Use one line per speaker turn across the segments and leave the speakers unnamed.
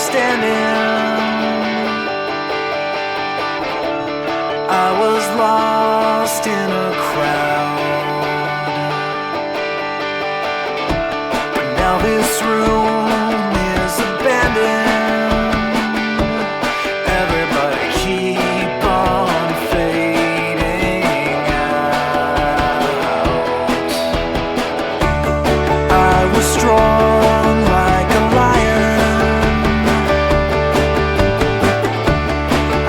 standing, I was lost in a crowd, but now this room is abandoned. Everybody keep on fading out. I was strong like a lion,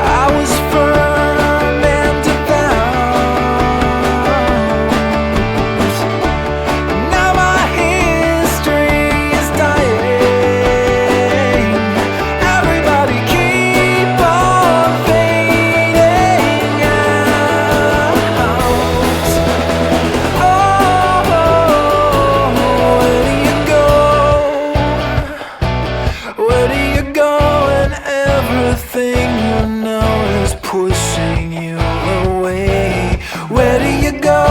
I was firm and devout. Now my history is dying. Everybody keep on fading out. Oh, where do you go? Where do you go when everything you know is pushing you away? Where do you go?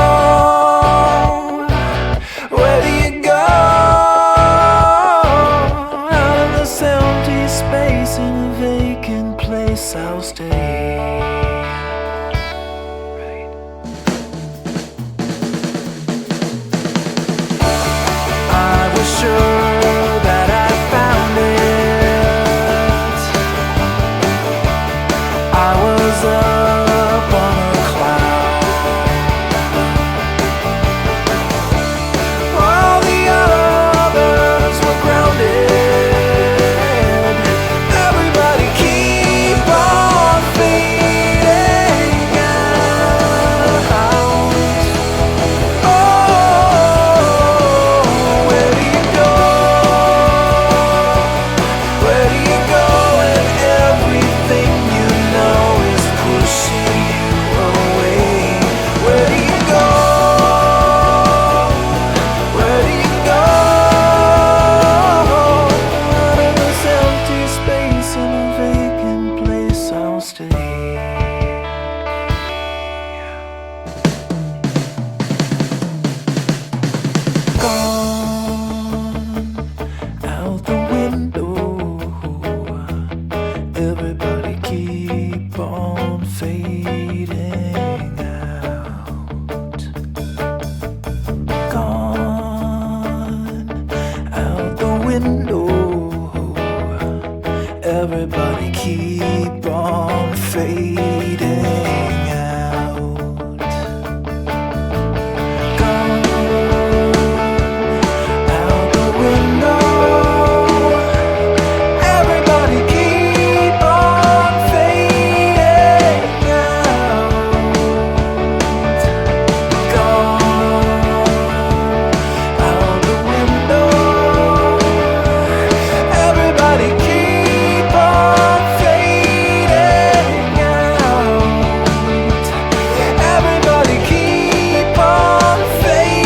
Where do you go? Out of this empty space in a vacant place I'll stay. I was sure that I found it. I was up on a cloud, while the others were grounded. Everybody keep on fading out. Oh, where do you go? Where do you go when everything you know is pushing you away? Where do you go? Where do you go? Out of this empty space in a vacant place I'll stay. Gone out the window. Everybody keep on fading out. Gone out the window. Everybody keep on fading out. Gone out the window. Everybody keep on fading out. Gone out the window. Everybody keep on fading out. Everybody keep on fading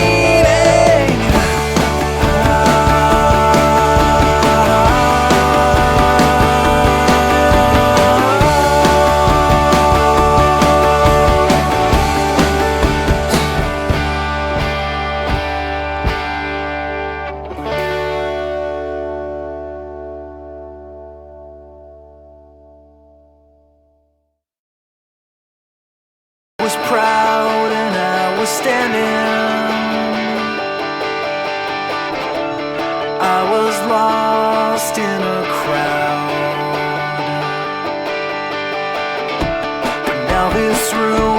I was proud and I was standing, I was lost in a crowd, but now this room